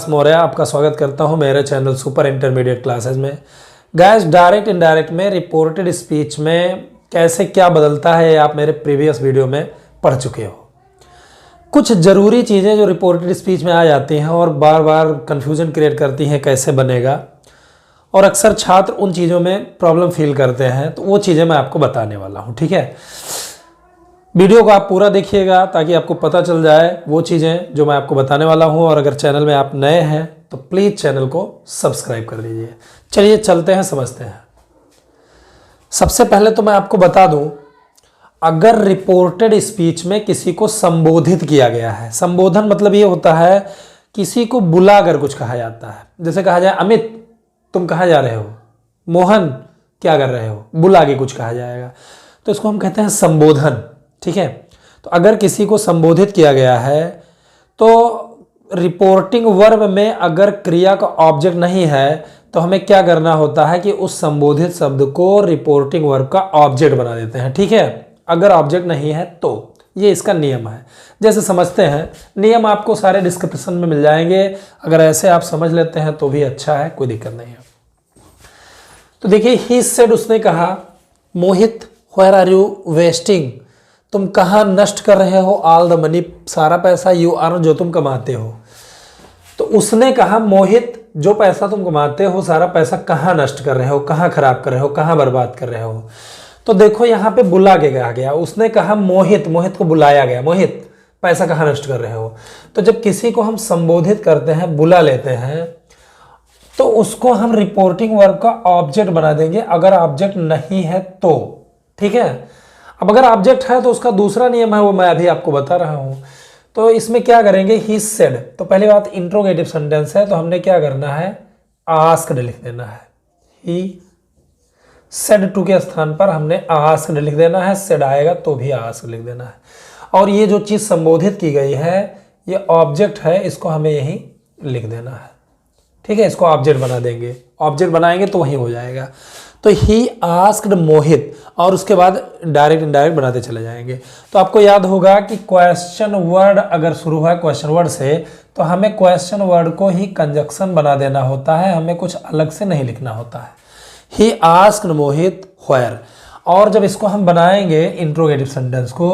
मौर्य आपका स्वागत करता हूं मेरे चैनल सुपर इंटरमीडिएट क्लासेस में। गाइस, डायरेक्ट इनडायरेक्ट में रिपोर्टेड स्पीच में कैसे क्या बदलता है आप मेरे प्रीवियस वीडियो में पढ़ चुके हो। कुछ ज़रूरी चीज़ें जो रिपोर्टेड स्पीच में आ जाती हैं और बार बार कन्फ्यूजन क्रिएट करती हैं कैसे बनेगा, और अक्सर छात्र उन चीज़ों में प्रॉब्लम फील करते हैं, तो वो चीज़ें मैं आपको बताने वाला हूँ। ठीक है, वीडियो को आप पूरा देखिएगा ताकि आपको पता चल जाए वो चीज़ें जो मैं आपको बताने वाला हूं। और अगर चैनल में आप नए हैं तो प्लीज़ चैनल को सब्सक्राइब कर दीजिए। चलिए चलते हैं, समझते हैं। सबसे पहले तो मैं आपको बता दूं, अगर रिपोर्टेड स्पीच में किसी को संबोधित किया गया है, संबोधन मतलब ये होता है किसी को बुलाकर कुछ कहा जाता है। जैसे कहा जाए अमित तुम कहाँ जा रहे हो, मोहन क्या कर रहे हो, बुला के कुछ कहा जाएगा, तो इसको हम कहते हैं संबोधन। ठीक है, तो अगर किसी को संबोधित किया गया है तो रिपोर्टिंग वर्ब में अगर क्रिया का ऑब्जेक्ट नहीं है तो हमें क्या करना होता है कि उस संबोधित शब्द को रिपोर्टिंग वर्ब का ऑब्जेक्ट बना देते हैं। ठीक है, अगर ऑब्जेक्ट नहीं है तो ये इसका नियम है। जैसे समझते हैं, नियम आपको सारे डिस्क्रिप्शन में मिल जाएंगे, अगर ऐसे आप समझ लेते हैं तो भी अच्छा है, कोई दिक्कत नहीं है। तो देखिए, ही सेड, उसने कहा, मोहित व्हेयर आर यू वेस्टिंग, तुम कहाँ नष्ट कर रहे हो, ऑल द मनी, सारा पैसा, यू अर्न, जो तुम कमाते हो। तो उसने कहा मोहित जो पैसा तुम कमाते हो सारा पैसा कहाँ नष्ट कर रहे हो, कहाँ खराब कर रहे हो, कहाँ बर्बाद कर रहे हो। तो देखो यहाँ पे बुला के कहा गया, उसने कहा मोहित, मोहित को बुलाया गया, मोहित पैसा कहाँ नष्ट कर रहे हो। तो जब किसी को हम संबोधित करते हैं, बुला लेते हैं, तो उसको हम रिपोर्टिंग वर्ब का ऑब्जेक्ट बना देंगे अगर ऑब्जेक्ट नहीं है तो। ठीक है, अब अगर ऑब्जेक्ट है तो उसका दूसरा नियम है, वो मैं अभी आपको बता रहा हूं। तो इसमें क्या करेंगे, ही सेड, तो पहली बात इंट्रोगेटिव सेंटेंस है तो हमने क्या करना है, आस्क्ड लिख देना है। ही सेड टू के स्थान पर हमने आस्क्ड लिख देना है, सेड आएगा तो भी आस्क्ड लिख देना है। और ये जो चीज संबोधित की गई है ये ऑब्जेक्ट है, इसको हमें यही लिख देना है। ठीक है, इसको ऑब्जेक्ट बना देंगे, ऑब्जेक्ट बनाएंगे तो वही हो जाएगा। तो ही आस्क्ड मोहित, और उसके बाद डायरेक्ट इनडायरेक्ट बनाते चले जाएंगे। तो आपको याद होगा कि क्वेश्चन वर्ड अगर शुरू हुआ है क्वेश्चन वर्ड से तो हमें क्वेश्चन वर्ड को ही कंजक्शन बना देना होता है, हमें कुछ अलग से नहीं लिखना होता है। ही आस्क्ड मोहित व्हेयर, और जब इसको हम बनाएंगे इंट्रोगेटिव सेंटेंस को,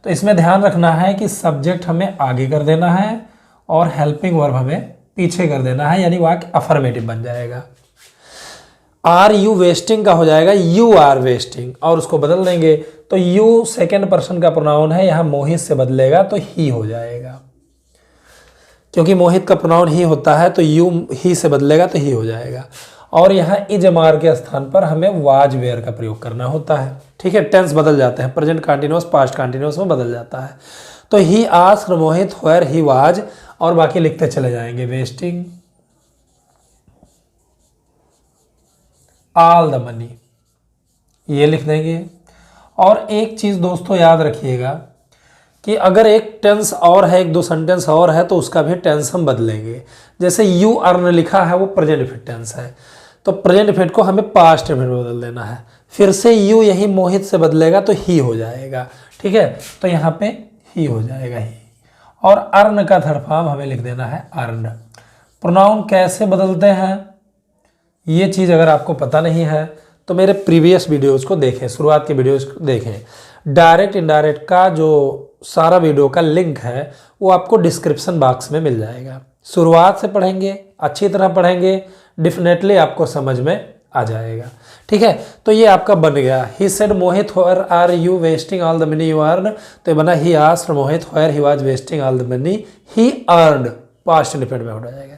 तो इसमें ध्यान रखना है कि सब्जेक्ट हमें आगे कर देना है और हेल्पिंग वर्ब हमें पीछे कर देना है, यानी वाक्य अफर्मेटिव बन जाएगा। आर यू वेस्टिंग का हो जाएगा यू आर वेस्टिंग, और उसको बदल देंगे तो यू सेकेंड पर्सन का प्रोनाउन है, यहां मोहित से बदलेगा तो ही हो जाएगा, क्योंकि मोहित का प्रोनाउन ही होता है तो यू ही से बदलेगा तो ही हो जाएगा। और यहाँ इज मार के स्थान पर हमें वाज वेयर का प्रयोग करना होता है। ठीक है, टेंस बदल जाते हैं, प्रेजेंट कंटिन्यूअस पास्ट कंटिन्यूअस में बदल जाता है। तो ही asked Mohit where he was, और बाकी लिखते चले जाएंगे, वेस्टिंग ऑल द मनी, ये लिख देंगे। और एक चीज दोस्तों याद रखिएगा कि अगर एक टेंस और है, एक दो सेंटेंस और है, तो उसका भी टेंस हम बदलेंगे। जैसे यू अर्न लिखा है वो प्रेजेंट परफेक्ट टेंस है, तो प्रेजेंट परफेक्ट को हमें पास्ट परफेक्ट में बदल देना है। फिर से यू यही मोहित से बदलेगा तो ही हो जाएगा। ठीक है, तो यहाँ पे ही हो जाएगा ही, और अर्न का थर्ड फॉर्म हमें लिख देना है अर्न। प्रोनाउन कैसे बदलते हैं ये चीज़ अगर आपको पता नहीं है तो मेरे प्रीवियस वीडियोज़ को देखें, शुरुआत के वीडियोज़ को देखें। डायरेक्ट इनडायरेक्ट का जो सारा वीडियो का लिंक है वो आपको डिस्क्रिप्शन बॉक्स में मिल जाएगा। शुरुआत से पढ़ेंगे, अच्छी तरह पढ़ेंगे, डेफिनेटली आपको समझ में आ जाएगा। ठीक है, तो ये आपका बन गया, he said Mohit where are you wasting all the money you earn, तो ये बना he asked Mohit where he was wasting all the money he earned, past indefinite में हो जाएगा।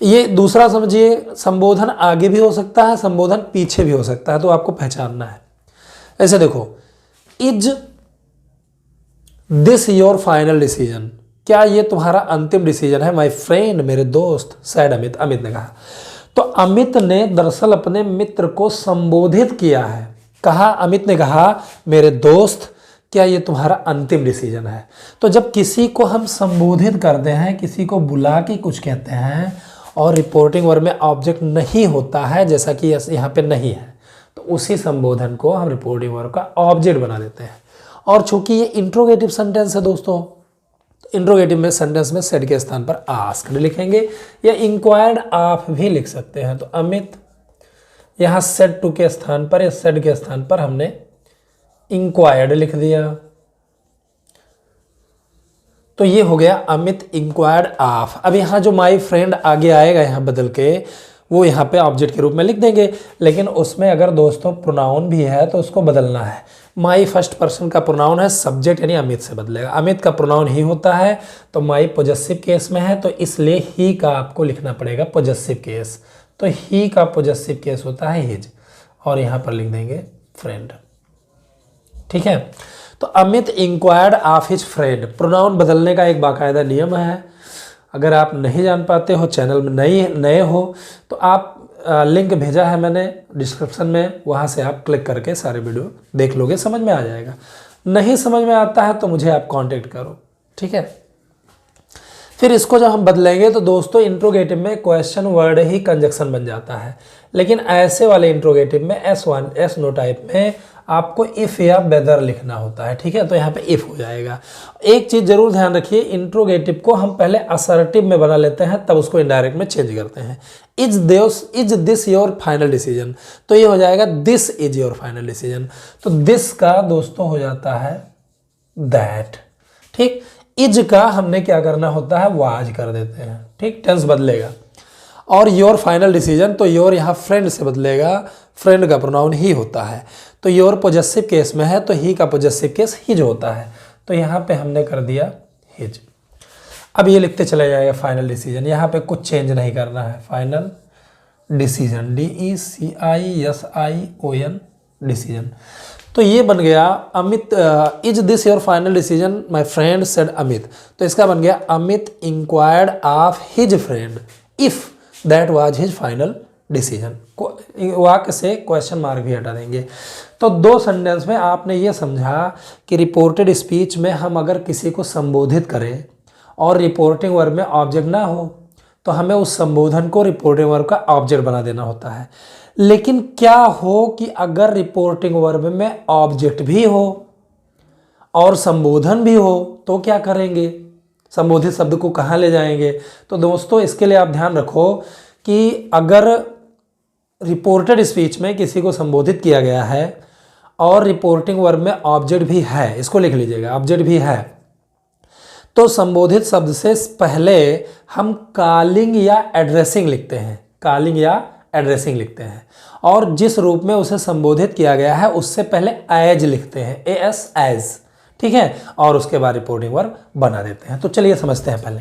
ये दूसरा समझिए, संबोधन आगे भी हो सकता है, संबोधन पीछे भी हो सकता है, तो आपको पहचानना है। ऐसे देखो, is this your final decision, क्या ये तुम्हारा अंतिम डिसीजन है माय फ्रेंड, मेरे दोस्त, सैड अमित, अमित ने कहा। तो अमित ने दरअसल अपने मित्र को संबोधित किया है, कहा, अमित ने कहा मेरे दोस्त क्या ये तुम्हारा अंतिम डिसीजन है। तो जब किसी को हम संबोधित करते हैं, किसी को बुला के कुछ कहते हैं और रिपोर्टिंग वर्ब में ऑब्जेक्ट नहीं होता है, जैसा कि यहाँ पे नहीं है, तो उसी संबोधन को हम रिपोर्टिंग वर्ब का ऑब्जेक्ट बना देते हैं। और चूंकि ये इंट्रोगेटिव सेंटेंस है दोस्तों, इंट्रोगेटिव में सेंटेंस में सेड के स्थान पर आस्क्ड लिखेंगे या इंक्वायर्ड आप भी लिख सकते हैं। तो अमित, यहाँ सेड टू के स्थान पर या सेड के स्थान पर हमने इंक्वायर्ड लिख दिया। तो ये हो गया अमित इंक्वायर्ड ऑफ। अब यहाँ जो माई फ्रेंड आगे आएगा यहाँ बदल के, वो यहाँ पे ऑब्जेक्ट के रूप में लिख देंगे, लेकिन उसमें अगर दोस्तों प्रोनाउन भी है तो उसको बदलना है। माई फर्स्ट पर्सन का प्रोनाउन है, सब्जेक्ट यानी अमित से बदलेगा। अमित का प्रोनाउन ही होता है, तो माई पॉजेसिव केस में है, तो इसलिए ही का आपको लिखना पड़ेगा पॉजेसिव केस। तो ही का पॉजेसिव केस होता है हिज, और यहाँ पर लिख देंगे फ्रेंड। ठीक है, तो Amit inquired of his friend. Pronoun बदलने का एक बाकायदा नियम है। अगर आप नहीं जान पाते हो, चैनल में नए हो, तो आप लिंक भेजा है मैंने डिस्क्रिप्शन में, वहाँ से आप क्लिक करके सारे वीडियो देख लोगे, समझ में आ जाएगा। नहीं समझ में आता है तो मुझे आप कांटेक्ट करो। ठीक है, फिर इसको जब हम बदलेंगे तो दोस्तों इंट्रोगेटिव में क्वेश्चन वर्ड ही कंजक्शन बन जाता है, लेकिन ऐसे वाले इंट्रोगेटिव में S1 एस नो टाइप में आपको इफ़ या वेदर लिखना होता है। ठीक है, तो यहाँ पे इफ़ हो जाएगा। एक चीज़ जरूर ध्यान रखिए, इंट्रोगेटिव को हम पहले असर्टिव में बना लेते हैं, तब उसको इनडायरेक्ट में चेंज करते हैं। Is this your final decision, तो ये हो जाएगा this is your final decision. तो दिस का दोस्तों हो जाता है दैट। ठीक, इज का हमने क्या करना होता है, वाज कर देते हैं। ठीक, टेंस बदलेगा। और योर फाइनल डिसीजन, तो योर यहाँ फ्रेंड से बदलेगा, फ्रेंड का प्रोनाउन ही होता है। तो योर पॉजेसिव केस में है, तो ही का पॉजेसिव केस हिज होता है, तो यहाँ पे हमने कर दिया हिज। अब ये लिखते चले जाएगा फाइनल डिसीजन, यहाँ पे कुछ चेंज नहीं करना है। Final decision, DECISION decision. तो ये बन गया Amit, is this your final decision my friend said Amit. तो इसका बन गया Amit inquired of his friend if that was his final decision. वाक्य से क्वेश्चन मार्क भी हटा देंगे। तो दो सेंटेंस में आपने ये समझा कि रिपोर्टेड स्पीच में हम अगर किसी को संबोधित करें और रिपोर्टिंग वर्ब में ऑब्जेक्ट ना हो, तो हमें उस संबोधन को रिपोर्टिंग वर्ब का ऑब्जेक्ट बना देना होता है। लेकिन क्या हो कि अगर रिपोर्टिंग वर्ब में ऑब्जेक्ट भी हो और संबोधन भी हो, तो क्या करेंगे, संबोधित शब्द को कहाँ ले जाएंगे। तो दोस्तों इसके लिए आप ध्यान रखो कि अगर रिपोर्टेड स्पीच में किसी को संबोधित किया गया है और रिपोर्टिंग वर्ब में ऑब्जेक्ट भी है, इसको लिख लीजिएगा, ऑब्जेक्ट भी है, तो संबोधित शब्द से पहले हम कॉलिंग या एड्रेसिंग लिखते हैं, कॉलिंग या एड्रेसिंग लिखते हैं। और जिस रूप में उसे संबोधित किया गया है उससे पहले एज लिखते हैं, AS एज। ठीक है, और उसके बाद रिपोर्टिंग वर्ब बना देते हैं। तो चलिए समझते हैं पहले।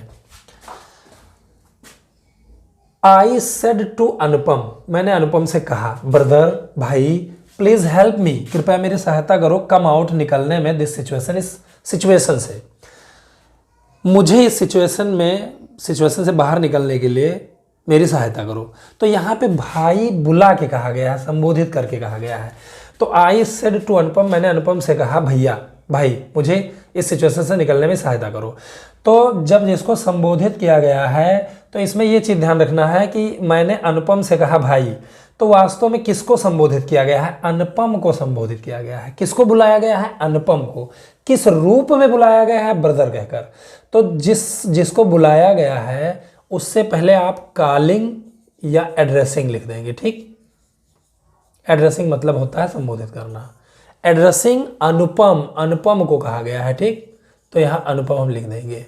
आई सेड टू अनुपम, मैंने अनुपम से कहा, ब्रदर भाई प्लीज हेल्प मी, कृपया मेरी सहायता करो, कम आउट निकलने में दिस सिचुएशन, इस सिचुएशन से, मुझे इस सिचुएशन से बाहर निकलने के लिए मेरी सहायता करो। तो यहाँ पे भाई बुला के कहा गया है, संबोधित करके कहा गया है। तो आई सेड टू अनुपम, मैंने अनुपम से कहा भैया भाई मुझे इस सिचुएशन से निकलने में सहायता करो। तो जब जिसको संबोधित किया गया है तो इसमें ये चीज़ ध्यान रखना है कि मैंने अनुपम से कहा भाई, तो वास्तव में किसको संबोधित किया गया है, अनुपम को संबोधित किया गया है। किसको बुलाया गया है, अनुपम को। किस रूप में बुलाया गया है, ब्रदर कहकर। तो जिसको बुलाया गया है उससे पहले आप कॉलिंग या एड्रेसिंग लिख देंगे। ठीक, एड्रेसिंग मतलब होता है संबोधित करना। एड्रेसिंग अनुपम, अनुपम को कहा गया है। ठीक, तो यहाँ अनुपम हम लिख देंगे,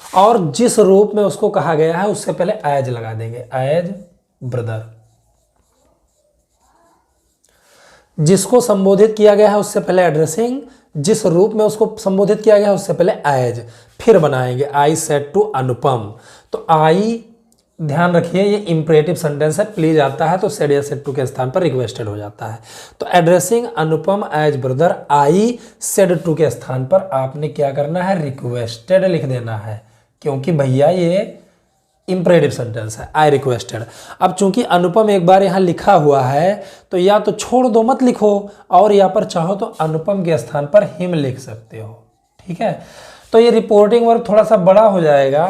और जिस रूप में उसको कहा गया है उससे पहले एज लगा देंगे, एज ब्रदर। जिसको संबोधित किया गया है उससे पहले एड्रेसिंग, जिस रूप में उसको संबोधित किया गया है उससे पहले एज, फिर बनाएंगे आई सेड टू अनुपम। तो आई, ध्यान रखिए ये इंपरेटिव सेंटेंस है, प्लीज आता है तो सेड या सेड टू के स्थान पर रिक्वेस्टेड हो जाता है। तो addressing Anupam as brother, I said to के स्थान पर आपने क्या करना है, रिक्वेस्टेड लिख देना है, क्योंकि भैया ये इंपरेटिव सेंटेंस है, आई रिक्वेस्टेड। अब चूंकि अनुपम एक बार यहाँ लिखा हुआ है तो या तो छोड़ दो, मत लिखो, और यहाँ पर चाहो तो अनुपम के स्थान पर हिम लिख सकते हो। ठीक है, तो ये रिपोर्टिंग वर्ब थोड़ा सा बड़ा हो जाएगा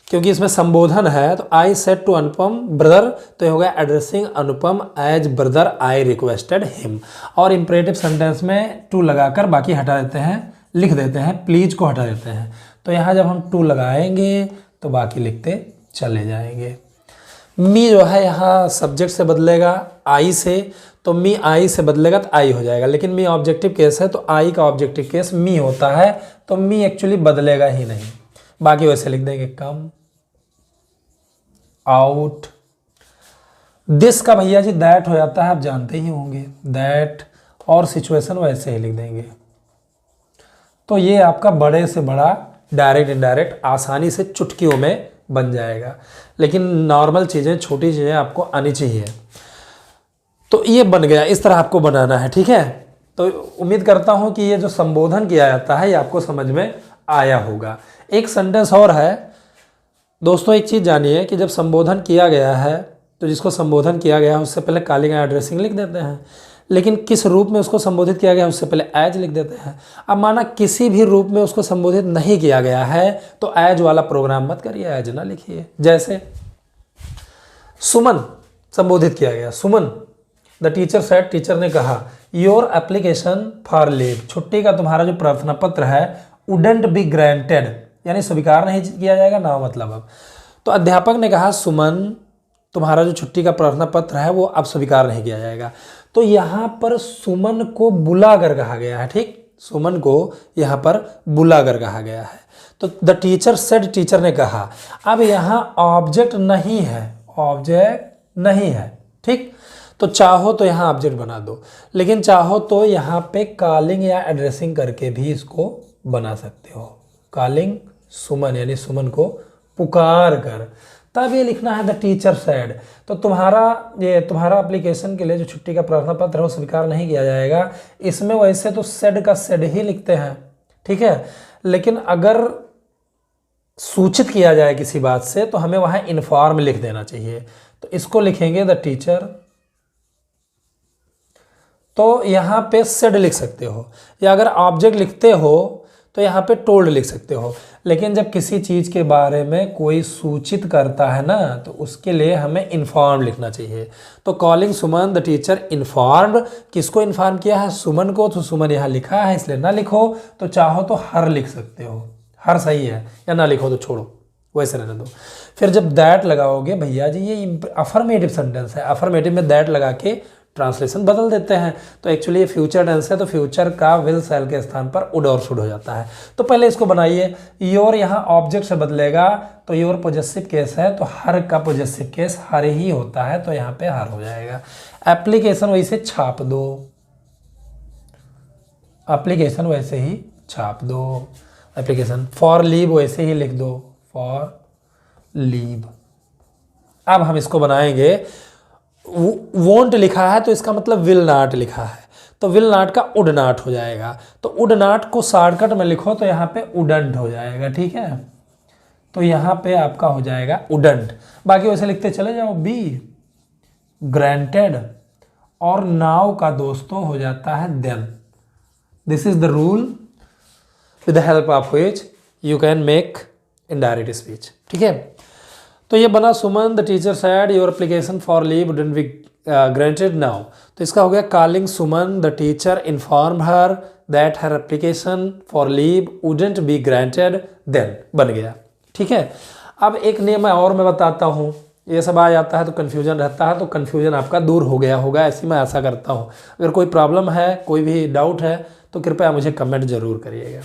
क्योंकि इसमें संबोधन है। तो I said to Anupam brother, तो ये हो गया addressing Anupam as brother, I requested him. और इंपरेटिव सेंटेंस में टू लगाकर बाकी हटा देते हैं, लिख देते हैं, प्लीज को हटा देते हैं। तो यहाँ जब हम टू लगाएंगे तो बाकी लिखते चले जाएंगे। मी जो है यहाँ सब्जेक्ट से बदलेगा आई से, तो मी आई से बदलेगा तो आई हो जाएगा, लेकिन मी ऑब्जेक्टिव केस है तो आई का ऑब्जेक्टिव केस मी होता है, तो मी एक्चुअली बदलेगा ही नहीं। बाकी वैसे लिख देंगे कम आउट। दिस का भैया जी दैट हो जाता है, आप जानते ही होंगे दैट, और सिचुएशन वैसे ही लिख देंगे। तो ये आपका बड़े से बड़ा डायरेक्ट इनडायरेक्ट आसानी से चुटकियों में बन जाएगा, लेकिन नॉर्मल चीज़ें छोटी चीज़ें आपको आनी चाहिए। तो ये बन गया, इस तरह आपको बनाना है, ठीक है। तो उम्मीद करता हूं कि ये जो संबोधन किया जाता है ये आपको समझ में आया होगा। एक सेंटेंस और है दोस्तों, एक चीज़ जानिए कि जब संबोधन किया गया है तो जिसको संबोधन किया गया है उससे पहले कॉलिंग एड्रेसिंग लिख देते हैं, लेकिन किस रूप में उसको संबोधित किया गया है उससे पहले एज लिख देते हैं। अब माना किसी भी रूप में उसको संबोधित नहीं किया गया है तो एज वाला प्रोग्राम मत करिए, एज ना लिखिए। जैसे सुमन संबोधित किया गया, सुमन द टीचर सेड, टीचर ने कहा योर एप्लीकेशन फॉर लीव, छुट्टी का तुम्हारा जो प्रार्थना पत्र है वुडंट बी ग्रांटेड, यानी स्वीकार नहीं किया जाएगा ना, मतलब अब तो अध्यापक ने कहा सुमन तुम्हारा जो छुट्टी का प्रार्थना पत्र है वो अब स्वीकार नहीं किया जाएगा। तो यहाँ पर सुमन को बुलाकर कहा गया है, ठीक, सुमन को यहाँ पर बुलाकर कहा गया है। तो द टीचर सेड, टीचर ने कहा। अब यहाँ ऑब्जेक्ट नहीं है, ऑब्जेक्ट नहीं है, ठीक। तो चाहो तो यहाँ ऑब्जेक्ट बना दो, लेकिन चाहो तो यहाँ पे कॉलिंग या एड्रेसिंग करके भी इसको बना सकते हो। कॉलिंग सुमन यानी सुमन को पुकार कर, तब ये लिखना है द टीचर सेड। तो तुम्हारा एप्लीकेशन के लिए जो छुट्टी का प्रार्थना पत्र है वो स्वीकार नहीं किया जाएगा। इसमें वैसे तो सेड का सेड ही लिखते हैं, ठीक है, लेकिन अगर सूचित किया जाए किसी बात से तो हमें वहां इन्फॉर्म लिख देना चाहिए। तो इसको लिखेंगे द टीचर, तो यहाँ पे सेड लिख सकते हो, या अगर ऑब्जेक्ट लिखते हो तो यहाँ पे टोल्ड लिख सकते हो। लेकिन जब किसी चीज़ के बारे में कोई सूचित करता है ना तो उसके लिए हमें इन्फॉर्म लिखना चाहिए। तो calling Suman the teacher informed, किसको इन्फॉर्म किया है, सुमन को, तो सुमन यहाँ लिखा है इसलिए ना लिखो। तो चाहो तो हर लिख सकते हो, हर सही है, या ना लिखो तो छोड़ो, वैसे रहने दो। फिर जब दैट लगाओगे भैया जी ये अफर्मेटिव सेंटेंस है, अफर्मेटिव में दैट लगा के ट्रांसलेशन बदल देते हैं। तो एक्चुअली ये फ्यूचर टेंस है, तो फ्यूचर का विल सेल के स्थान पर वुड और शुड हो जाता है। तो पहले इसको बनाइए, योर यहाँ ऑब्जेक्ट से बदलेगा तो योर पॉजेसिव केस है, तो हर का पॉजेसिव केस हर ही होता है, तो यहाँ पे हर हो जाएगा। एप्लीकेशन वैसे छाप दो, एप्लीकेशन वैसे ही छाप दो, एप्लीकेशन फॉर लीव वैसे ही लिख दो, फॉर लीव। अब हम इसको बनाएंगे, वोंट लिखा है तो इसका मतलब विल नॉट लिखा है, तो विल नॉट का वुड नॉट हो जाएगा। तो वुड नॉट को शॉर्टकट में लिखो तो यहाँ पे वुडंट हो जाएगा, ठीक है। तो यहाँ पे आपका हो जाएगा वुडंट, बाकी वैसे लिखते चले जाओ। बी ग्रांटेड, और नाउ का दोस्तों हो जाता है then. This is the rule with the help of which you can make indirect speech, ठीक है। तो ये बना Suman the teacher said your application for leave wouldn't be granted now. तो इसका हो गया calling Suman the teacher inform her that her application for leave wouldn't be granted then, बन गया, ठीक है। अब एक नियम और मैं बताता हूँ, ये सब आ जाता है तो कन्फ्यूजन रहता है, तो कन्फ्यूजन आपका दूर हो गया होगा, ऐसी मैं आशा करता हूँ। अगर कोई प्रॉब्लम है, कोई भी डाउट है तो कृपया मुझे कमेंट जरूर करिएगा।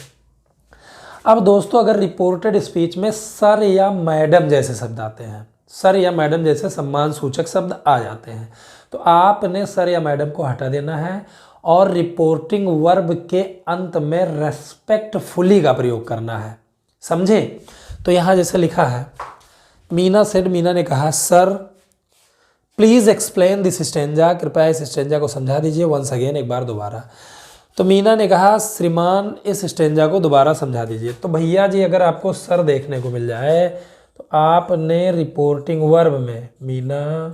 अब दोस्तों अगर रिपोर्टेड स्पीच में सर या मैडम जैसे शब्द आते हैं, सर या मैडम जैसे सम्मान सूचक शब्द आ जाते हैं, तो आपने सर या मैडम को हटा देना है और रिपोर्टिंग वर्ब के अंत में रेस्पेक्टफुली का प्रयोग करना है, समझे। तो यहाँ जैसे लिखा है मीना सेड, मीना ने कहा sir please explain this stanza, कृपया इस स्टेंजा को समझा दीजिए, वंस अगेन, एक बार दोबारा। तो मीना ने कहा श्रीमान इस स्टेंजा को दोबारा समझा दीजिए। तो भैया जी अगर आपको सर देखने को मिल जाए तो आपने रिपोर्टिंग वर्ब में मीना,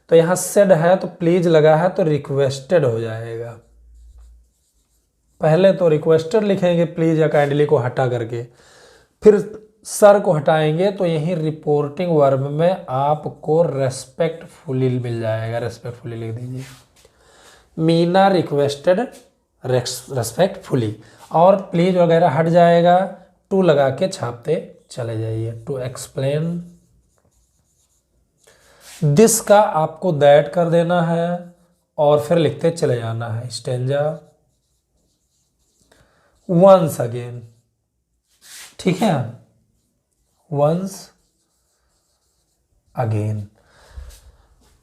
तो यहाँ सेड है तो प्लीज लगा है तो रिक्वेस्टेड हो जाएगा। पहले तो रिक्वेस्टेड लिखेंगे प्लीज या काइंडली को हटा करके, फिर सर को हटाएंगे तो यही रिपोर्टिंग वर्ब में आपको रेस्पेक्टफुली मिल जाएगा, रेस्पेक्टफुली लिख दीजिए। मीना रिक्वेस्टेड रेस्पेक्टफुली, और प्लीज वगैरह हट जाएगा, टू लगा के छापते चले जाइए। टू एक्सप्लेन दिस का आपको दैट कर देना है और फिर लिखते चले जाना है। स्टेंजा वंस अगेन, ठीक है, वंस अगेन।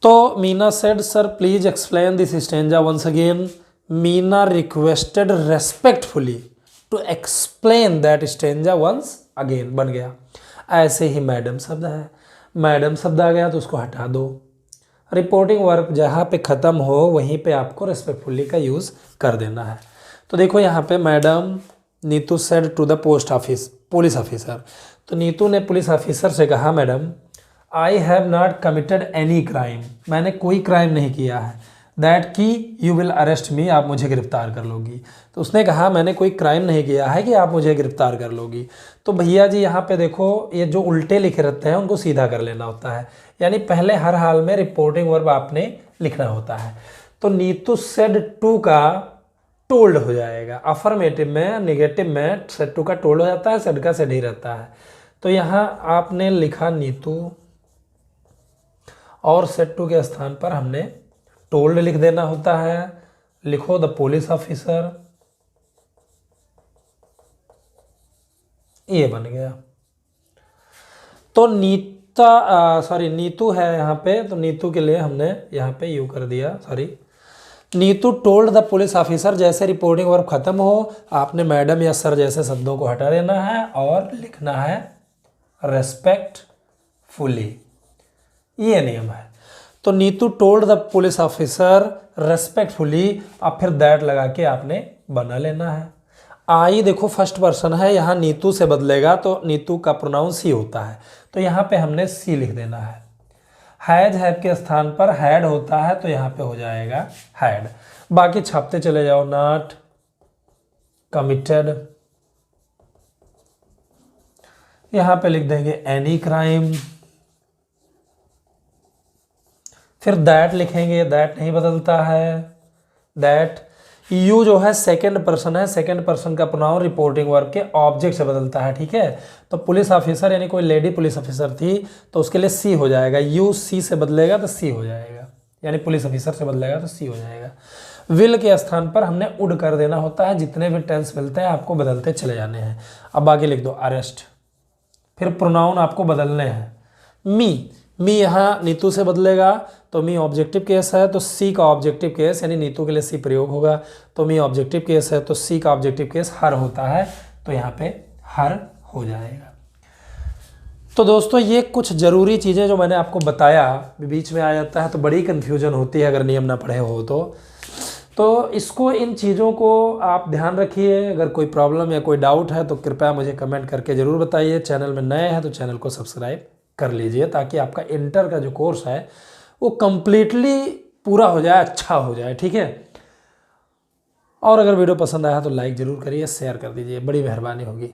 तो Meena said sir please explain this stanza once again. Meena requested respectfully to explain that stanza once again, बन गया। ऐसे ही मैडम शब्द है, मैडम शब्द आ गया तो उसको हटा दो। रिपोर्टिंग वर्क जहाँ पे ख़त्म हो वहीं पे आपको रेस्पेक्टफुली का यूज़ कर देना है। तो देखो यहाँ पे madam Neetu said to the post office, police officer. तो नीतू ने पुलिस ऑफिसर से कहा madam I have not committed any crime, मैंने कोई क्राइम नहीं किया है। दैट कि यू विल अरेस्ट मी, आप मुझे गिरफ्तार कर लोगी। तो उसने कहा मैंने कोई क्राइम नहीं किया है कि आप मुझे गिरफ्तार कर लोगी। तो भैया जी यहाँ पे देखो ये जो उल्टे लिखे रहते हैं उनको सीधा कर लेना होता है, यानी पहले हर हाल में रिपोर्टिंग वर्ब आपने लिखना होता है। तो नीतू सेड टू का टोल्ड हो जाएगा, अफर्मेटिव में, नेगेटिव में सेड टू का टोल्ड हो जाता है, सेड का सेड ही रहता है। तो यहाँ आपने लिखा नीतू और सेड टू के स्थान पर हमने टोल्ड लिख देना होता है। लिखो द पुलिस ऑफिसर, ये बन गया। तो नीतू है यहाँ पे, तो नीतू के लिए हमने यहाँ पे यू कर दिया, Neetu told the police officer. जैसे रिपोर्टिंग वर्ब खत्म हो आपने मैडम या सर जैसे शब्दों को हटा देना है और लिखना है रेस्पेक्टफुली, ये नियम है। तो Neetu told the police officer respectfully, अब फिर दैट लगा के आपने बना लेना है। आई देखो फर्स्ट पर्सन है, यहाँ नीतू से बदलेगा तो नीतू का प्रोनाउन सी होता है, तो यहाँ पे हमने सी लिख देना है। हैज हैव के स्थान पर हैड होता है तो यहाँ पे हो जाएगा हैड। बाकी छापते चले जाओ। नॉट कमिटेड, यहाँ पे लिख देंगे एनी क्राइम, फिर दैट लिखेंगे, दैट नहीं बदलता है। दैट यू जो है सेकंड पर्सन है, सेकंड पर्सन का प्रोनाउन रिपोर्टिंग वर्ब के ऑब्जेक्ट से बदलता है, ठीक है। तो पुलिस ऑफिसर यानी कोई लेडी पुलिस ऑफिसर थी तो उसके लिए सी हो जाएगा, यू सी से बदलेगा तो सी हो जाएगा, यानी पुलिस ऑफिसर से बदलेगा तो सी हो जाएगा। विल के स्थान पर हमने उड कर देना होता है, जितने भी टेंस मिलते हैं आपको बदलते चले जाने हैं। अब आगे लिख दो अरेस्ट, फिर प्रोनाउन आपको बदलने हैं। मी यहाँ नीतू से बदलेगा तो मी ऑब्जेक्टिव केस है तो सी का ऑब्जेक्टिव केस, यानी नीतू के लिए सी प्रयोग होगा। तो मी ऑब्जेक्टिव केस है तो सी का ऑब्जेक्टिव केस हर होता है, तो यहाँ पे हर हो जाएगा। तो दोस्तों ये कुछ ज़रूरी चीज़ें जो मैंने आपको बताया, बीच में आ जाता है तो बड़ी कन्फ्यूजन होती है अगर नियम ना पढ़े हो तो इसको, इन चीज़ों को आप ध्यान रखिए। अगर कोई प्रॉब्लम या कोई डाउट है तो कृपया मुझे कमेंट करके ज़रूर बताइए। चैनल में नए हैं तो चैनल को सब्सक्राइब कर लीजिए ताकि आपका इंटर का जो कोर्स है वो कम्प्लीटली पूरा हो जाए, अच्छा हो जाए, ठीक है। और अगर वीडियो पसंद आया तो लाइक ज़रूर करिए, शेयर कर दीजिए, बड़ी मेहरबानी होगी।